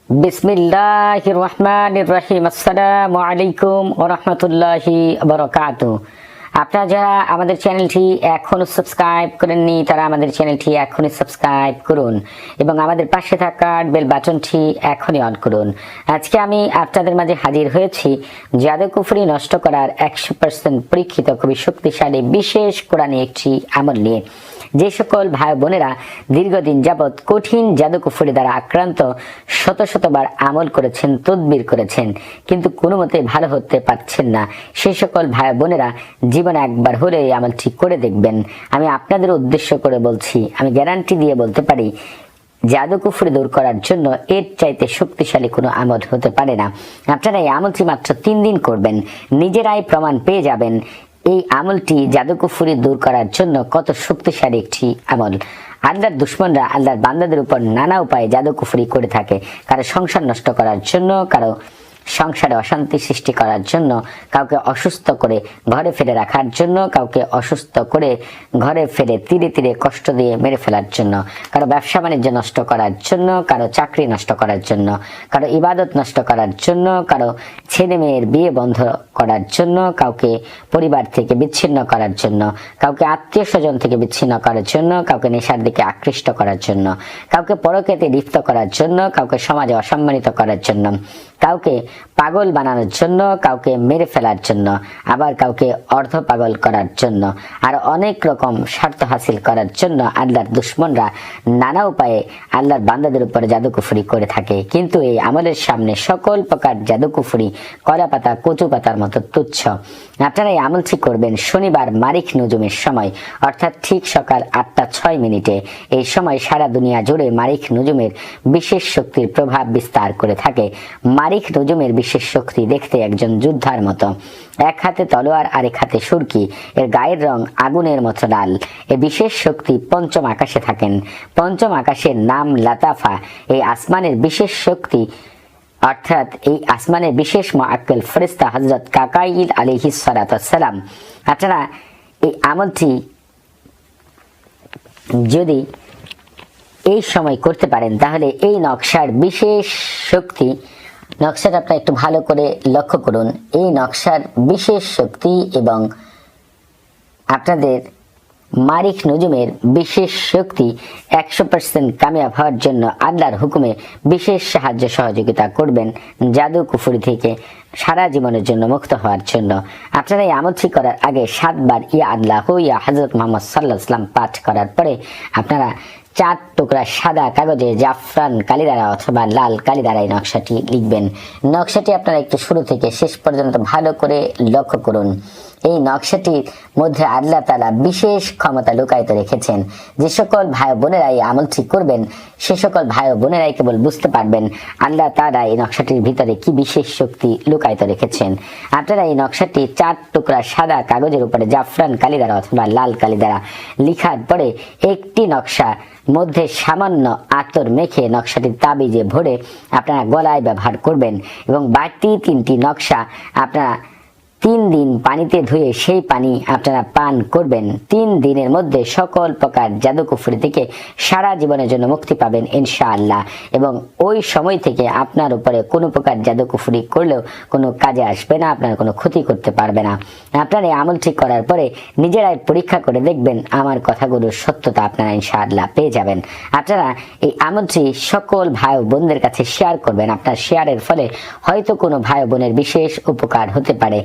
বিসমিল্লাহির রহমানির রহিম। আসসালামু আলাইকুম ওয়া রাহমাতুল্লাহি ওয়া বারাকাতুহু। আপনারা যারা আমাদের চ্যানেলটি এখনো সাবস্ক্রাইব করেননি তারা আমাদের চ্যানেলটি এখনই সাবস্ক্রাইব করুন এবং আমাদের পাশে থাকা বেল বাটনটি এখনই অন করুন। আজকে আমি আপনাদের মাঝে হাজির হয়েছি জাদু কুফরি নষ্ট করার 100% পরীক্ষিত খুবই শক্তিশালী বিশেষ কোরআনী একটি আমল নিয়ে। যে সকল ভাই বোনেরা দীর্ঘদিন যাবৎ কঠিন জাদু কুফরি দ্বারা আক্রান্ত শত শতবার আমল করেছেন, তদবির করেছেন, কিন্তু কোনো মতে ভালো হতে পারছেন না, সেই সকল ভাই বোনেরা জীবনে একবার হলে এই আমলটি করে দেখবেন। আমি আপনাদের উদ্দেশ্য করে বলছি, আমি গ্যারান্টি দিয়ে বলতে পারি জাদু কুফরি দূর করার জন্য এর চাইতে শক্তিশালী কোনো আমল হতে পারে না। আপনারা এই আমলটি মাত্র 3 দিন করবেন, নিজেরাই প্রমাণ পেয়ে যাবেন এই আমলটি জাদু কুফরি দূর করার জন্য কত শক্তিশালী একটি আমল। আল্লাহর দুশমনরা আল্লাহর বান্দাদের উপর নানা উপায়ে জাদু কুফরি করে থাকে, কারো সংসার নষ্ট করার জন্য, কারো সংসারে অশান্তি সৃষ্টি করার জন্য, কাউকে অসুস্থ করে ঘরে ফেলে রাখার জন্য, কাউকে অসুস্থ করে ঘরে ফেলে তীরে তীরে কষ্ট দিয়ে মেরে ফেলার জন্য, কারো ব্যবসা বাণিজ্য নষ্ট করার জন্য, কারো চাকরি নষ্ট করার জন্য, কারো ইবাদত নষ্ট করার জন্য, কারো ছেলে মেয়ের বিয়ে বন্ধ করার জন্য, কাউকে পরিবার থেকে বিচ্ছিন্ন করার জন্য, কাউকে আত্মীয় স্বজন থেকে বিচ্ছিন্ন করার জন্য, কাউকে নেশার দিকে আকৃষ্ট করার জন্য, কাউকে পরকীয়াতে লিপ্ত করার জন্য, কাউকে সমাজে অসম্মানিত করার জন্য, কাউকে পাগল বানানোর জন্য, কাউকে মেরে ফেলার জন্য, আবার কাউকে অর্ধ পাগল করার জন্য, আর অনেক রকম স্বার্থ হাসিল করার জন্য আল্লাহর দুশমনরা নানা উপায়ে আল্লাহর বান্দাদের উপরে জাদু কুফরি করে থাকে। কিন্তু এই আমলের সামনে সকল প্রকার জাদু কুফরি কলা পাতা কচু পাতার মতো তুচ্ছ। আপনারা এই আমলটি করবেন শনিবার মারিখ নুজুমের সময়, অর্থাৎ ঠিক সকাল 8:06। এই সময় সারা দুনিয়া জুড়ে মারিখ নুজুমের বিশেষ শক্তির প্রভাব বিস্তার করে থাকে। মারিখ নুজুমের বিশেষ শক্তি দেখতে একজন যোদ্ধার মতো, এক হাতে তলোয়ার আরেক হাতে সুরকি, এর গায়ের রং আগুনের মতো লাল। এই বিশেষ শক্তি পঞ্চম আকাশে থাকেন। পঞ্চম আকাশের নাম লাতাফা। এই আসমানের বিশেষ শক্তি অর্থাৎ এই আসমানের বিশেষ মুআক্কিল ফেরেশতা হযরত কাকাইল আলাইহিস সালাতু ওয়াস সালাম। আপনারা এই আমলটি যদি এই সময় করতে পারেন তাহলে এই নকশার বিশেষ শক্তি, নকশাটা আপনারা একটু ভালো করে লক্ষ্য করুন, এই নকশার বিশেষ শক্তি এবং আপনাদের মারিখ নুজুমের বিশেষ শক্তি 100% কামিয়াব হওয়ার জন্য আল্লাহর হুকুমে বিশেষ সাহায্য সহযোগিতা করবেন জাদু কুফরি থেকে সারা জীবনের জন্য মুক্ত হওয়ার জন্য। আপনারা এই আমলটি করার আগে 7 বার ইয়া আল্লাহু ইয়া হযরত মুহাম্মদ সাল্লাল্লাহু আলাইহি ওয়াসাল্লাম পাঠ করার পরে আপনারা 4 টুকরা সাদা কাগজে জাফরান কালি দ্বারা অথবা লাল কালি দ্বারা এই নকশাটি লিখবেন। নকশাটি আপনারা একটু শুরু থেকে শেষ পর্যন্ত ভালো করে লক্ষ্য করুন। এই নকশাটির মধ্যে আল্লাহ তাআলা বিশেষ ক্ষমতা লুকায়িত রেখেছেন। যে সকল ভাই বোনেরা এই আমলটি করবেন সে সকল ভাই বোনেরাই কেবল বুঝতে পারবেন আল্লাহ তাআলা এই নকশাটির ভিতরে কি বিশেষ শক্তি লুকায়িত রেখেছেন। আপনারা এই নকশাটি 4 টুকরা সাদা কাগজের উপরে জাফরান কালি দ্বারা অথবা লাল কালি দ্বারা লিখার পরে একটি নকশা মধ্যে সামান্য আতর মেখে নকশাটি তাবিজে ভরে আপনারা গলায় ব্যবহার করবেন এবং বাড়তি 3টি নকশা আপনারা 3 দিন পানিতে ধুয়ে সেই পানি আপনারা পান করবেন। 3 দিনের মধ্যে সকল প্রকার জাদু কুফরি থেকে সারা জীবনের জন্য মুক্তি পাবেন ইনশাআল্লাহ, এবং ওই সময় থেকে আপনার উপরে কোনো প্রকার জাদু কুফরি করলেও কোনো কাজে আসবে না, আপনার কোনো ক্ষতি করতে পারবে না। আপনারা এই আমলটি করার পরে নিজেরাই পরীক্ষা করে দেখবেন আমার কথাগুলোর সত্যতা আপনারা ইনশাআল্লাহ পেয়ে যাবেন। আপনারা এই আমলটি সকল ভাই বোনদের কাছে শেয়ার করবেন। আপনার শেয়ারের ফলে হয়তো কোনো ভাই বোনের বিশেষ উপকার হতে পারে।